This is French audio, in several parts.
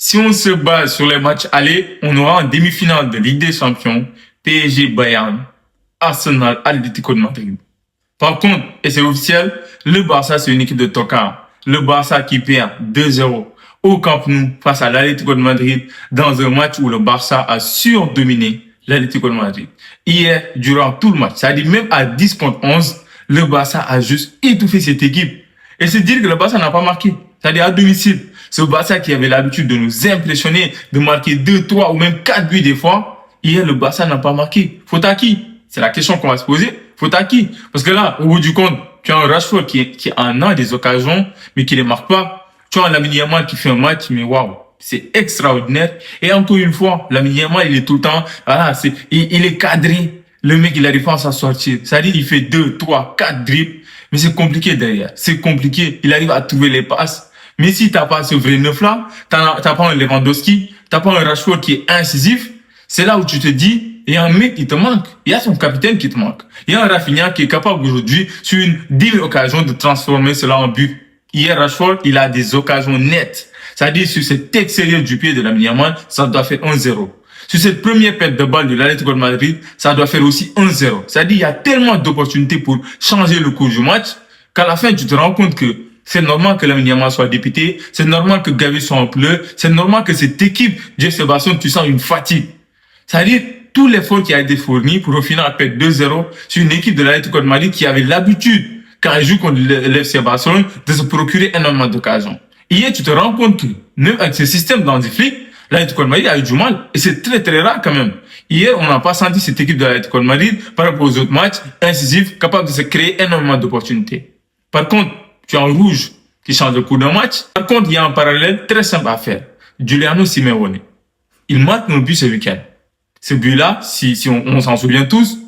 Si on se base sur les matchs allés, on aura en demi-finale de Ligue des Champions PSG Bayern, Arsenal Atlético de Madrid. Par contre, et c'est officiel, le Barça c'est une équipe de tocards. Le Barça qui perd 2-0 au Camp Nou face à l'Atlético de Madrid dans un match où le Barça a surdominé l'Atlético de Madrid. Hier, durant tout le match, c'est-à-dire même à 10 contre 11, le Barça a juste étouffé cette équipe. Et c'est dire que le Barça n'a pas marqué. C'est-à-dire à domicile. Ce Barça qui avait l'habitude de nous impressionner, de marquer 2, 3 ou même 4 buts des fois, hier le Barça n'a pas marqué. Faute à qui? C'est la question qu'on va se poser. Faute à qui? Parce que là, au bout du compte, tu as un Rashford qui en a des occasions, mais qui ne les marque pas. Tu as un Lamine Yamal qui fait un match, mais waouh, c'est extraordinaire. Et encore une fois, Lamine Yamal, il est tout le temps, voilà, il est cadré. Le mec, il arrive pas à s'en sortir. C'est-à-dire, il fait 2, 3, 4 dribbles, mais c'est compliqué derrière. C'est compliqué. Il arrive à trouver les passes. Mais si t'as pas ce vrai neuf-là, t'as pas un Lewandowski, t'as pas un Rashford qui est incisif, c'est là où tu te dis, il y a un mec qui te manque. Il y a son capitaine qui te manque. Il y a un Rafinha qui est capable aujourd'hui, sur une 10 occasions, de transformer cela en but. Hier, Rashford, il a des occasions nettes. C'est-à-dire, sur cet extérieur du pied de Lamine Yamal, ça doit faire 1-0. Sur cette première perte de balle de l'Atlético de Madrid, ça doit faire aussi 1-0. C'est-à-dire, il y a tellement d'opportunités pour changer le cours du match, qu'à la fin, tu te rends compte que c'est normal que Lamine Yamal soit dépité, c'est normal que Gavi soit en pleurs, c'est normal que cette équipe, Dieu Sébastien, tu sens une fatigue. C'est-à-dire, tout l'effort qui a été fourni pour au final perdre 2-0 sur une équipe de l'Atlético de Madrid qui avait l'habitude, quand elle joue contre l'FC Barcelone, de se procurer énormément d'occasions. Hier, tu te rends compte que, même avec ce système d'Hansi l'Atlético de Madrid a eu du mal. Et c'est très très rare quand même. Hier, on n'a pas senti cette équipe de l'Atlético de Madrid, par rapport aux autres matchs, incisifs, capable de se créer énormément d'opportunités. Par contre, tu as un rouge qui change le cours d'un match. Par contre, il y a un parallèle très simple à faire. Giuliano Simeone. Il marque un but ce week-end. Ce but-là, si on s'en souvient tous,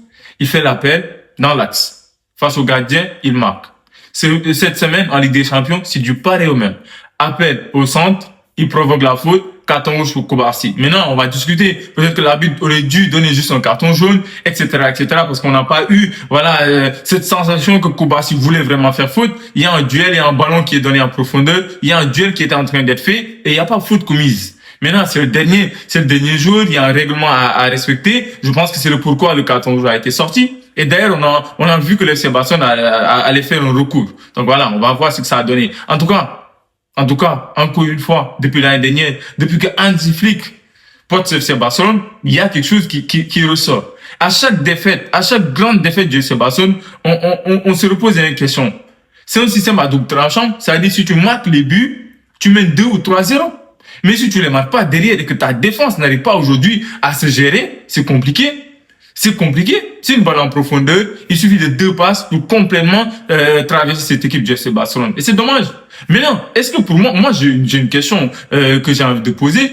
il fait l'appel dans l'axe. Face au gardien, il marque. Cette semaine, en Ligue des Champions, c'est du pareil au même. Appel au centre, il provoque la faute, carton rouge pour Kobarsi. Maintenant, on va discuter. Peut-être que l'arbitre aurait dû donner juste un carton jaune, etc., etc., parce qu'on n'a pas eu, voilà, cette sensation que Kobarsi voulait vraiment faire faute. Il y a un duel, il y a un ballon qui est donné en profondeur, il y a un duel qui était en train d'être fait, et il n'y a pas faute commise. Maintenant, c'est le dernier jour, il y a un règlement à respecter. Je pense que c'est le pourquoi le carton rouge a été sorti. Et d'ailleurs, on a vu que le FC Barcelone allait faire un recours. Donc voilà, on va voir ce que ça a donné. En tout cas, encore une fois, depuis l'année dernière, depuis que Hansi Flick porte ce FC Barcelone, il y a quelque chose qui ressort. À chaque défaite, à chaque grande défaite du FC Barcelone, on se repose une question. C'est un système à double tranchant. C'est-à-dire, si tu marques les buts, tu mènes 2 ou 3-0. Mais si tu les marques pas derrière et que ta défense n'arrive pas aujourd'hui à se gérer, c'est compliqué. C'est compliqué. C'est une balle en profondeur. Il suffit de 2 passes pour complètement traverser cette équipe du FC Barcelone. Et c'est dommage. Mais non, est-ce que pour moi j'ai une question que j'ai envie de poser.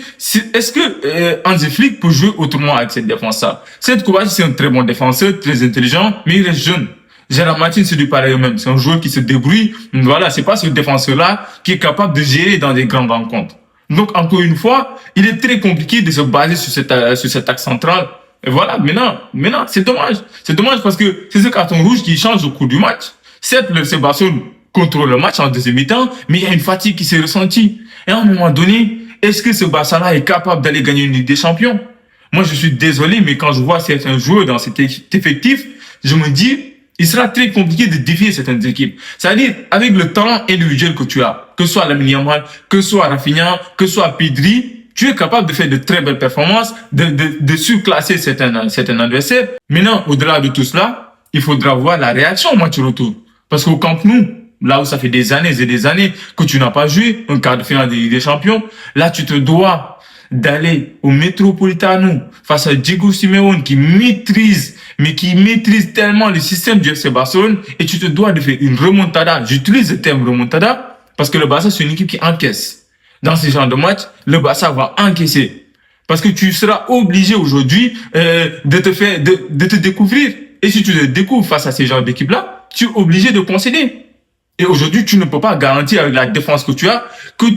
Est-ce que Hansi Flick peut jouer autrement avec cette défense-là? Cette Kovacic, c'est un très bon défenseur, très intelligent, mais il reste jeune. Gérard Martin, c'est du pareil au même. C'est un joueur qui se débrouille. Voilà, c'est pas ce défenseur-là qui est capable de gérer dans des grandes rencontres. Donc, encore une fois, il est très compliqué de se baser sur cet axe central. Et voilà, maintenant, c'est dommage. C'est dommage parce que c'est ce carton rouge qui change au cours du match. Certes, le FC Barcelone contrôle le match en deuxième mi-temps, mais il y a une fatigue qui s'est ressentie. Et à un moment donné, est-ce que ce Barça-là est capable d'aller gagner une Ligue des Champions? Moi, je suis désolé, mais quand je vois certains joueurs dans cet effectif, je me dis, il sera très compliqué de défier certaines équipes. C'est-à-dire, avec le talent individuel que tu as, que ce soit Lamine Yamal, que ce soit Rafinha, que ce soit Pedri, tu es capable de faire de très belles performances, de surclasser certains adversaires. Maintenant, au-delà de tout cela, il faudra voir la réaction au match retour. Parce qu'au Camp Nou, là où ça fait des années et des années que tu n'as pas joué un quart de finale des Champions, là, tu te dois d'aller au Metropolitano face à Diego Simeone qui maîtrise tellement le système du FC Barcelone et tu te dois de faire une remontada. J'utilise le terme remontada parce que le Barça, c'est une équipe qui encaisse. Dans ce genre de match, le Barça va encaisser. Parce que tu seras obligé aujourd'hui de te découvrir. Et si tu te découvres face à ces genres d'équipes-là, tu es obligé de concéder. Et aujourd'hui, tu ne peux pas garantir avec la défense que tu as que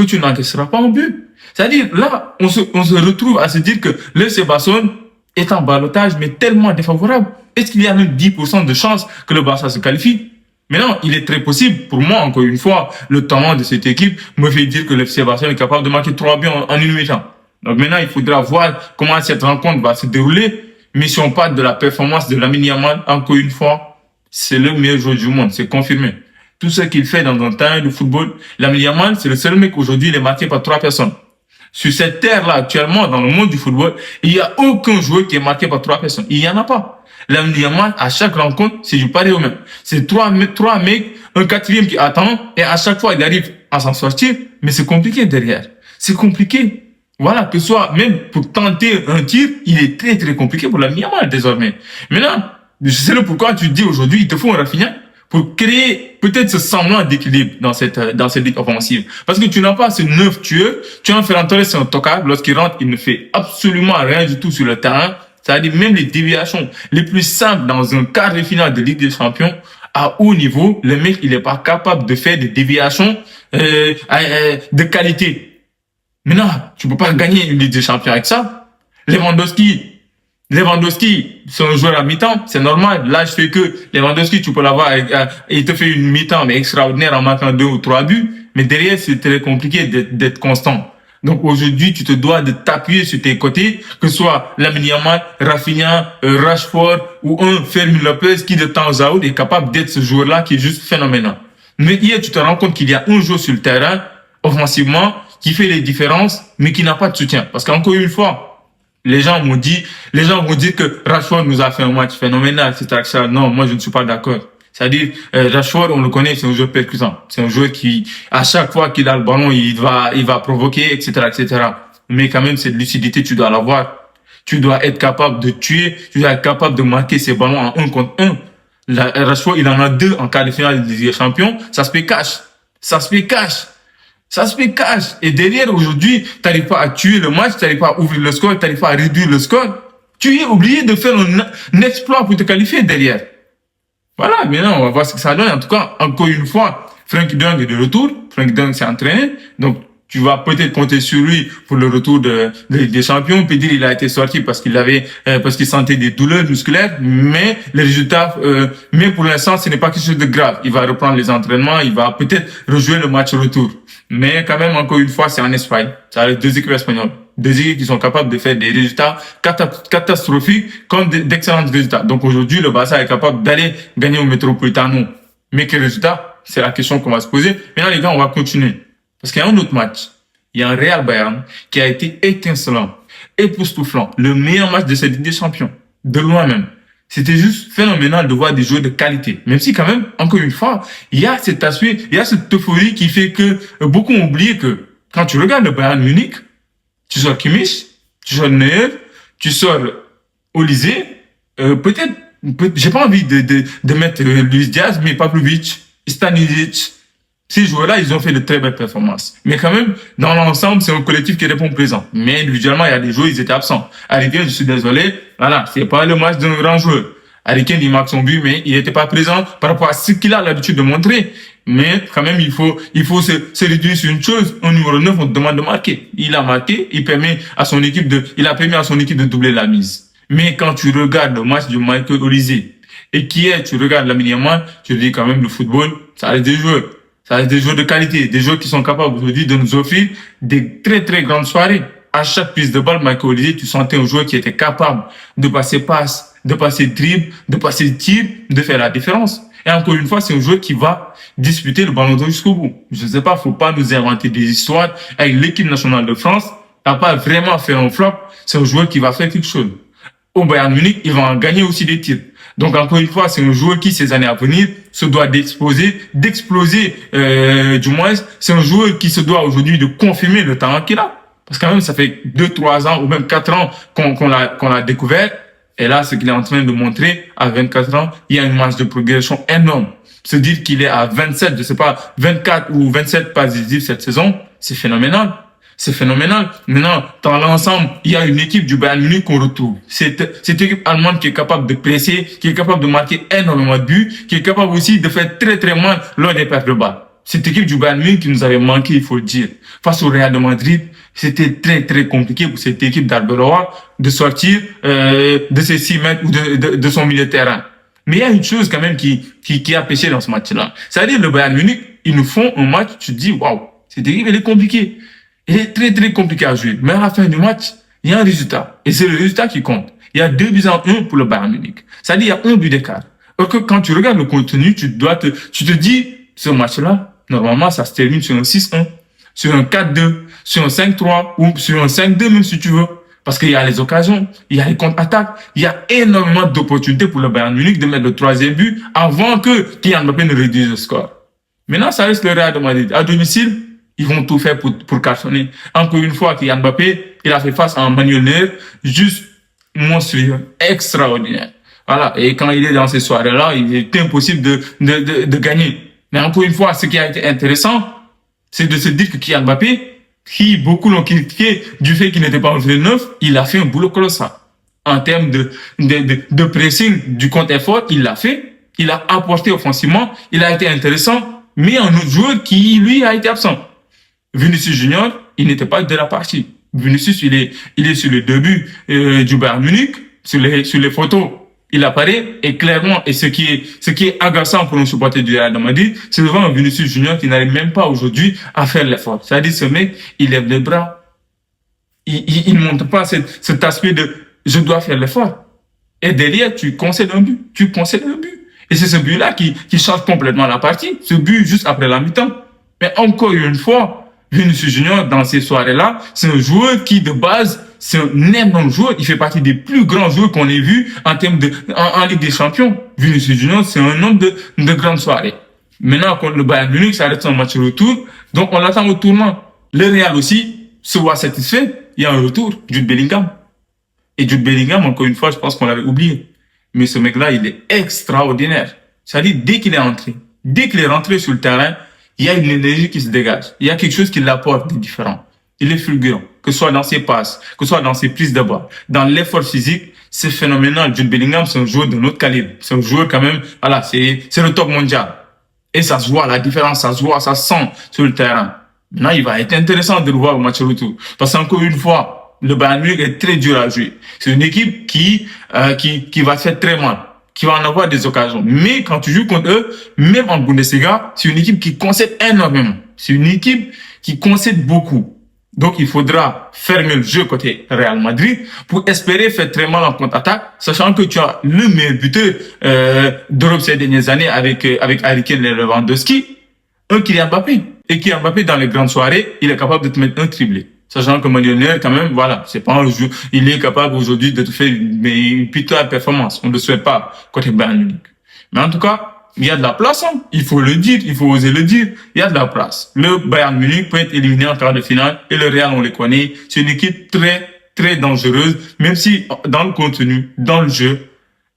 tu n'encaisseras pas un but. C'est-à-dire, là, on se retrouve à se dire que le FC Barcelone est en ballottage, mais tellement défavorable. Est-ce qu'il y a même 10% de chances que le Barça se qualifie? Maintenant, il est très possible, pour moi, encore une fois, le talent de cette équipe me fait dire que le FC Barcelone est capable de marquer 3 buts en une mi-temps. Donc maintenant, il faudra voir comment cette rencontre va se dérouler. Mais si on parle de la performance de Lamine Yamal, encore une fois, c'est le meilleur joueur du monde, c'est confirmé. Tout ce qu'il fait dans un terrain de football, Lamine Yamal, c'est le seul mec aujourd'hui, il est marqué par 3 personnes. Sur cette terre-là, actuellement, dans le monde du football, il n'y a aucun joueur qui est marqué par 3 personnes. Il n'y en a pas. Lamine Yamal, à chaque rencontre, c'est du pareil au même. C'est trois mecs, un quatrième qui attend, et à chaque fois, il arrive à s'en sortir, mais c'est compliqué derrière. C'est compliqué. Voilà, que ce soit, même pour tenter un tir, il est très très compliqué pour Lamine Yamal désormais. Maintenant, je sais le pourquoi tu dis aujourd'hui, il te faut un Rafinha pour créer peut-être ce semblant d'équilibre dans cette ligue offensive. Parce que tu n'as pas ce neuf tueur, tu as un Ferran Torres, c'est un tocard, lorsqu'il rentre, il ne fait absolument rien du tout sur le terrain. C'est-à-dire même les déviations les plus simples dans un quart de finale de Ligue des Champions, à haut niveau, le mec, il n'est pas capable de faire des déviations de qualité. Maintenant, tu peux pas gagner une Ligue des Champions avec ça. Lewandowski, c'est un joueur à mi-temps, c'est normal. Là, je fais que Lewandowski, tu peux l'avoir, il te fait une mi-temps, mais extraordinaire en marquant 2 ou 3 buts. Mais derrière, c'est très compliqué d'être constant. Donc aujourd'hui, tu te dois de t'appuyer sur tes côtés, que ce soit Lamine Yamal, Rafinha, Rashford ou un Fermin Lopez qui de temps à autre est capable d'être ce joueur-là qui est juste phénoménal. Mais hier, tu te rends compte qu'il y a un joueur sur le terrain, offensivement, qui fait les différences, mais qui n'a pas de soutien. Parce qu'encore une fois, les gens vont dire que Rashford nous a fait un match phénoménal, etc. Non, moi je ne suis pas d'accord. C'est-à-dire, Rashford, on le connaît, c'est un joueur percutant. C'est un joueur qui, à chaque fois qu'il a le ballon, il va provoquer, etc., etc. Mais quand même, cette lucidité, tu dois l'avoir. Tu dois être capable de tuer, tu dois être capable de marquer ses ballons en 1 contre 1. Rashford, il en a 2 en quart de finale de Ligue des Champions. Ça se fait cash. Et derrière, aujourd'hui, t'arrives pas à tuer le match, t'arrives pas à ouvrir le score, t'arrives pas à réduire le score. Tu es obligé de faire un exploit pour te qualifier derrière. Voilà, maintenant, on va voir ce que ça donne. En tout cas, encore une fois, Frenkie de Jong est de retour. Frenkie de Jong s'est entraîné. Donc, tu vas peut-être compter sur lui pour le retour des champions. On peut dire qu'il a été sorti parce qu'il sentait des douleurs musculaires. Mais les résultats, mais pour l'instant, ce n'est pas quelque chose de grave. Il va reprendre les entraînements. Il va peut-être rejouer le match retour. Mais quand même, encore une fois, c'est en Espagne. Ça a 2 équipes espagnoles. 2 équipes qui sont capables de faire des résultats catastrophiques comme d'excellents résultats. Donc aujourd'hui, le Barça est capable d'aller gagner au Metropolitano. Mais quel résultat? C'est la question qu'on va se poser. Maintenant, les gars, on va continuer. Parce qu'il y a un autre match. Il y a un Real Bayern qui a été étincelant, époustouflant. Le meilleur match de cette Ligue des Champions. De loin même. C'était juste phénoménal de voir des joueurs de qualité. Même si quand même, encore une fois, il y a cet aspect, il y a cette euphorie qui fait que beaucoup ont oublié que quand tu regardes le Bayern Munich, tu sors Kimmich, tu sors Neuer, tu sors Olise, peut-être, j'ai pas envie de mettre Luis Diaz, mais Pavlovic, Stanisic. Ces joueurs-là, ils ont fait de très belles performances. Mais quand même, dans l'ensemble, c'est un collectif qui répond présent. Mais individuellement, il y a des joueurs, ils étaient absents. Harry Kane, je suis désolé, voilà, c'est pas le match d'un grand joueur. Harry Kane, il marque son but, mais il n'était pas présent par rapport à ce qu'il a l'habitude de montrer. Mais quand même, il faut se réduire sur une chose. Un numéro 9, on te demande de marquer. Il a marqué, il a permis à son équipe de doubler la mise. Mais quand tu regardes le match de Michael Olise, et tu regardes Lamine Yamal, tu te dis quand même le football, ça reste des joueurs. Ça reste des joueurs de qualité, des joueurs qui sont capables aujourd'hui de nous offrir des très très grandes soirées. À chaque prise de balle, Michael Olise, tu sentais un joueur qui était capable de passer passe, de passer dribble, de passer tir, de faire la différence. Et encore une fois, c'est un joueur qui va disputer le ballon d'or jusqu'au bout. Je ne sais pas, faut pas nous inventer des histoires. Avec l'équipe nationale de France, à pas vraiment faire un flop, c'est un joueur qui va faire quelque chose. Au Bayern Munich, il va en gagner aussi des tirs. Donc encore une fois, c'est un joueur qui, ces années à venir, se doit d'exploser, du moins. C'est un joueur qui se doit aujourd'hui de confirmer le talent qu'il a. Parce que quand même, ça fait 2-3 ans ou même 4 ans qu'on l'a découvert. Et là, ce qu'il est en train de montrer, à 24 ans, il y a une marge de progression énorme. Se dire qu'il est à 27, je sais pas, 24 ou 27 passes décisives cette saison, c'est phénoménal. C'est phénoménal. Maintenant, dans l'ensemble, il y a une équipe du Bayern Munich qu'on retrouve. Cette équipe allemande qui est capable de presser, qui est capable de marquer énormément de buts, qui est capable aussi de faire très très mal lors des pertes de balles. Cette équipe du Bayern Munich qui nous avait manqué, il faut le dire. Face au Real de Madrid, c'était très très compliqué pour cette équipe d'Arbeloa de sortir de ses 6 mètres ou de son milieu de terrain. Mais il y a une chose quand même qui a pêché dans ce match-là. C'est-à-dire le Bayern Munich, ils nous font un match, tu te dis, waouh, cette équipe, elle est compliquée. Elle est très, très compliquée à jouer. Mais à la fin du match, il y a un résultat. Et c'est le résultat qui compte. Il y a 2-1 pour le Bayern Munich. C'est-à-dire, il y a un but d'écart. Alors que quand tu regardes le contenu, tu te dis, ce match-là, normalement, ça se termine sur un 6-1, sur un 4-2, sur un 5-3, ou sur un 5-2, même si tu veux. Parce qu'il y a les occasions, il y a les contre-attaques, il y a énormément d'opportunités pour le Bayern Munich de mettre le troisième but avant que Kylian Mbappé ne réduise le score. Maintenant, ça reste le Real de Madrid. À domicile, ils vont tout faire pour cartonner. Encore une fois, Kylian Mbappé, il a fait face à un Manuel Neuer juste monstrueux, extraordinaire. Voilà. Et quand il est dans ces soirées-là, il est impossible de gagner. Mais encore une fois, ce qui a été intéressant, c'est de se dire que Kylian Mbappé, qui beaucoup l'ont critiqué du fait qu'il n'était pas en neuf, il a fait un boulot colossal. En termes de pressing, du contre-effort, il l'a fait. Il a apporté offensivement. Il a été intéressant. Mais un autre joueur qui, lui, a été absent. Vinicius Junior, il n'était pas de la partie. Vinicius, il est sur le début du Bayern Munich, sur les photos. Il apparaît et clairement, et ce qui est agaçant pour nos supporters du Real de Madrid, c'est devant un Vinicius Junior qui n'arrive même pas aujourd'hui à faire l'effort. C'est-à-dire, ce mec, il lève les bras. Il montre pas cet aspect de je dois faire l'effort. Et derrière, tu concèdes un but. Et c'est ce but-là qui change complètement la partie. Ce but juste après la mi-temps. Mais encore une fois, Vinicius Junior, dans ces soirées-là, c'est un joueur qui, de base, c'est un énorme joueur. Il fait partie des plus grands joueurs qu'on ait vus en termes en Ligue des Champions. Vinicius Junior, c'est un homme de grandes soirées. Maintenant, contre le Bayern Munich, ça reste un match retour. Donc, on l'attend au tournant. Le Real aussi se voit satisfait. Il y a un retour, Jude Bellingham. Et Jude Bellingham, encore une fois, je pense qu'on l'avait oublié. Mais ce mec-là, il est extraordinaire. C'est-à-dire, dès qu'il est rentré sur le terrain, il y a une énergie qui se dégage. Il y a quelque chose qui l'apporte de différent. Il est fulgurant. Que ce soit dans ses passes, que ce soit dans ses prises de balle, dans l'effort physique, c'est phénoménal. Jude Bellingham, c'est un joueur de notre calibre. C'est un joueur quand même, voilà, c'est le top mondial. Et ça se voit, la différence, ça se voit, ça se sent sur le terrain. Maintenant, il va être intéressant de le voir au match retour. Parce qu'encore une fois, le Bayern Munich est très dur à jouer. C'est une équipe qui va faire très mal, qui va en avoir des occasions. Mais quand tu joues contre eux, même en Bundesliga, c'est une équipe qui concède énormément. C'est une équipe qui concède beaucoup. Donc, il faudra fermer le jeu côté Real Madrid pour espérer faire très mal en contre-attaque, sachant que tu as le meilleur buteur d'Europe ces dernières années avec Harry Kane et Lewandowski, un Kylian Mbappé. Et Kylian Mbappé, dans les grandes soirées, il est capable de te mettre un triplé. Sachant que Manuel Neuer, quand même, voilà, c'est pas un jeu. Il est capable aujourd'hui de te faire une pitoyable performance. On ne le souhaite pas côté Bayern Munich. Mais en tout cas, il y a de la place, hein. Il faut le dire, il faut oser le dire. Il y a de la place. Le Bayern Munich peut être éliminé en quart de finale et le Real, on les connaît. C'est une équipe très, très dangereuse, même si dans le contenu, dans le jeu,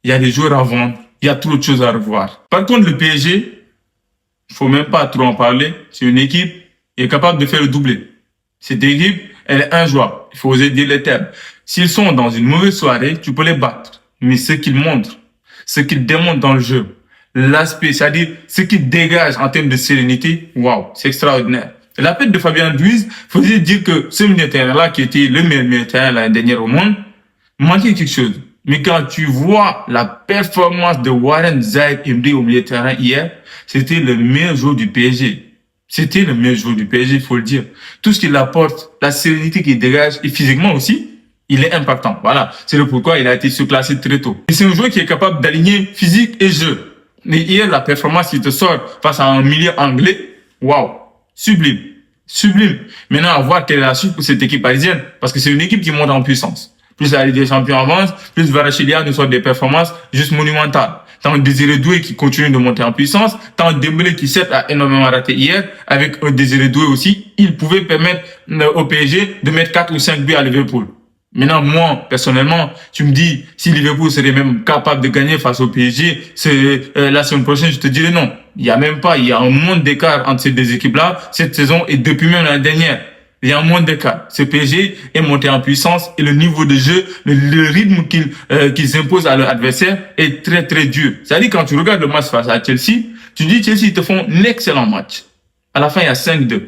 il y a des joueurs à vendre, il y a trop de choses à revoir. Par contre, le PSG, il faut même pas trop en parler. C'est une équipe qui est capable de faire le doublé. Cette équipe, elle est injouable. Il faut oser dire les termes. S'ils sont dans une mauvaise soirée, tu peux les battre. Mais ce qu'ils montrent, ce qu'ils démontrent dans le jeu, l'aspect, c'est-à-dire ce qu'ils dégagent en termes de sérénité, waouh, c'est extraordinaire. Et la perte de Fabien Ruiz, faisait dire que ce milieu de terrain-là, qui était le meilleur milieu de terrain l'année dernière au monde, manquait quelque chose. Mais quand tu vois la performance de Warren Zaïre-Emery au milieu de terrain hier, c'était le meilleur joueur du PSG. C'était le meilleur joueur du PSG, il faut le dire. Tout ce qu'il apporte, la sérénité qu'il dégage, et physiquement aussi, il est impactant. Voilà. C'est le pourquoi il a été surclassé très tôt. Et c'est un joueur qui est capable d'aligner physique et jeu. Mais hier, la performance qu'il te sort face à un milieu anglais, waouh, sublime. Sublime. Maintenant, à voir quelle est la suite pour cette équipe parisienne. Parce que c'est une équipe qui monte en puissance. Plus la Ligue des Champions avance, plus Kvaratskhelia nous sort des performances juste monumentales. Tant Désiré Doué qui continue de monter en puissance, tant Dembélé qui certes a énormément raté hier, avec un Désiré Doué aussi, il pouvait permettre au PSG de mettre 4 ou 5 buts à Liverpool. Maintenant, moi, personnellement, tu me dis, si Liverpool serait même capable de gagner face au PSG, la semaine prochaine, je te dirais non. Il y a un monde d'écart entre ces deux équipes-là, cette saison, et depuis même l'année dernière. Il y a un monde d'écart. Ce PSG est monté en puissance et le niveau de jeu, le rythme qu'ils imposent à leur adversaire est très, très dur. C'est-à-dire, quand tu regardes le match face à Chelsea, tu dis, Chelsea, ils te font un excellent match. À la fin, il y a 5-2.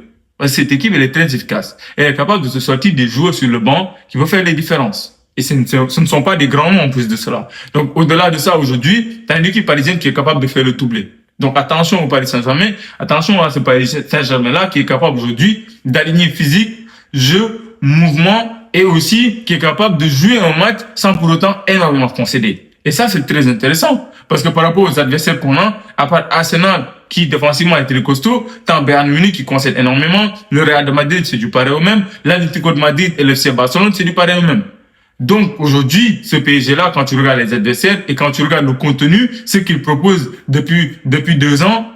Cette équipe, elle est très efficace. Elle est capable de se sortir des joueurs sur le banc qui vont faire les différences. Et ce ne sont pas des grands noms en plus de cela. Donc, au-delà de ça, aujourd'hui, tu as une équipe parisienne qui est capable de faire le doublé. Donc, attention au Paris Saint-Germain, attention à ce Paris Saint-Germain-là qui est capable aujourd'hui d'aligner physique, jeu, mouvement et aussi qui est capable de jouer un match sans pour autant énormément concéder. Et ça, c'est très intéressant. Parce que par rapport aux adversaires qu'on a, à part Arsenal, qui défensivement est très costaud, tant Bayern Munich qui concède énormément, le Real de Madrid, c'est du pareil au même, l'Atlético de Madrid et le FC Barcelone, c'est du pareil au même. Donc, aujourd'hui, ce PSG-là, quand tu regardes les adversaires et quand tu regardes le contenu, ce qu'il propose depuis 2 ans,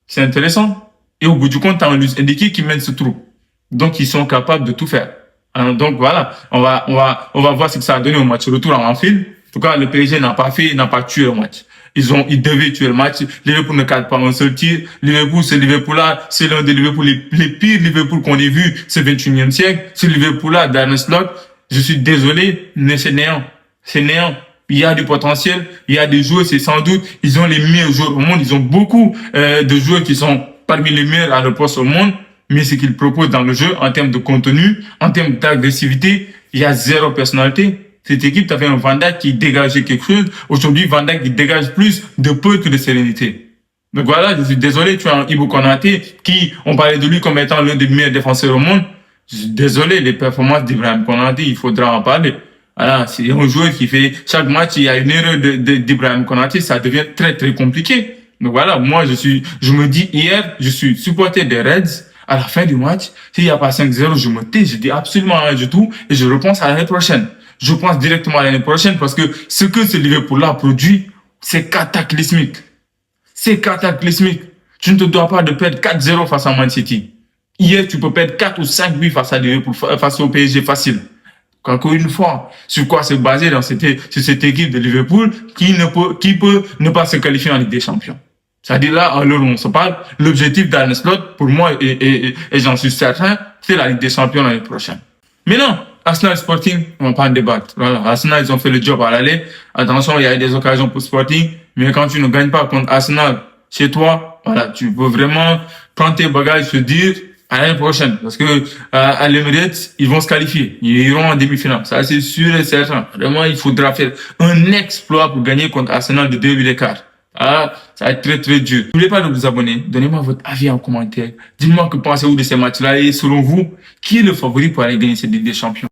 c'est intéressant. Et au bout du compte, tu as un Luis Enrique qui mène ce trou. Donc, ils sont capables de tout faire. Alors, donc, voilà. On va voir ce que ça a donné au match retour en Anfield. En tout cas, le PSG n'a pas tué le match. Ils devaient tuer le match. Liverpool ne cadre pas un seul tir. Ce Liverpool-là, c'est l'un des Liverpool les pires Liverpool qu'on ait vu ce 21e siècle. Ce Liverpool-là d'Arne Slot, je suis désolé, mais c'est néant. C'est néant. Il y a du potentiel. Il y a des joueurs, c'est sans doute, ils ont les meilleurs joueurs au monde. Ils ont beaucoup, de joueurs qui sont parmi les meilleurs à leur poste au monde. Mais ce qu'ils proposent dans le jeu, en termes de contenu, en termes d'agressivité, il y a zéro personnalité. Cette équipe, t'avais un Van Dijk qui dégageait quelque chose. Aujourd'hui, Van Dijk, il dégage plus de peur que de sérénité. Donc voilà, je suis désolé, tu as un Ibou Konaté qui, on parlait de lui comme étant l'un des meilleurs défenseurs au monde. Je suis désolé, les performances d'Ibrahim Konaté, il faudra en parler. Voilà, c'est un joueur qui fait, chaque match, il y a une erreur d'Ibrahim Konaté, ça devient très, très compliqué. Donc voilà, moi, je me dis hier, je suis supporter des Reds. À la fin du match, s'il n'y a pas 5-0, je me tais, je dis absolument rien du tout et je repense à l'année prochaine. Je pense directement à l'année prochaine parce que ce que ce Liverpool-là produit, c'est cataclysmique. C'est cataclysmique. Tu ne te dois pas de perdre 4-0 face à Man City. Hier, tu peux perdre 4 ou 5 buts face à Liverpool, face au PSG facile. Encore une fois, sur quoi se baser sur cette équipe de Liverpool qui peut ne pas se qualifier en Ligue des Champions. C'est-à-dire là, à l'heure où on se parle, l'objectif d'Arne Slot, pour moi, et j'en suis certain, c'est la Ligue des Champions l'année prochaine. Mais non, Arsenal Sporting, on va pas en débattre. Voilà, Arsenal, ils ont fait le job à l'aller. Attention, il y a eu des occasions pour Sporting, mais quand tu ne gagnes pas contre Arsenal chez toi, voilà, tu peux vraiment prendre tes bagages et se dire à l'année prochaine, parce que à l'Emirates, ils vont se qualifier, ils iront en demi-finale. Ça, c'est sûr et certain. Vraiment, il faudra faire un exploit pour gagner contre Arsenal de 2 buts d'écart. Ah, ça va être très très dur. N'oubliez pas de vous abonner. Donnez-moi votre avis en commentaire. Dites-moi que pensez-vous de ces matchs-là et selon vous, qui est le favori pour aller gagner cette Ligue des Champions?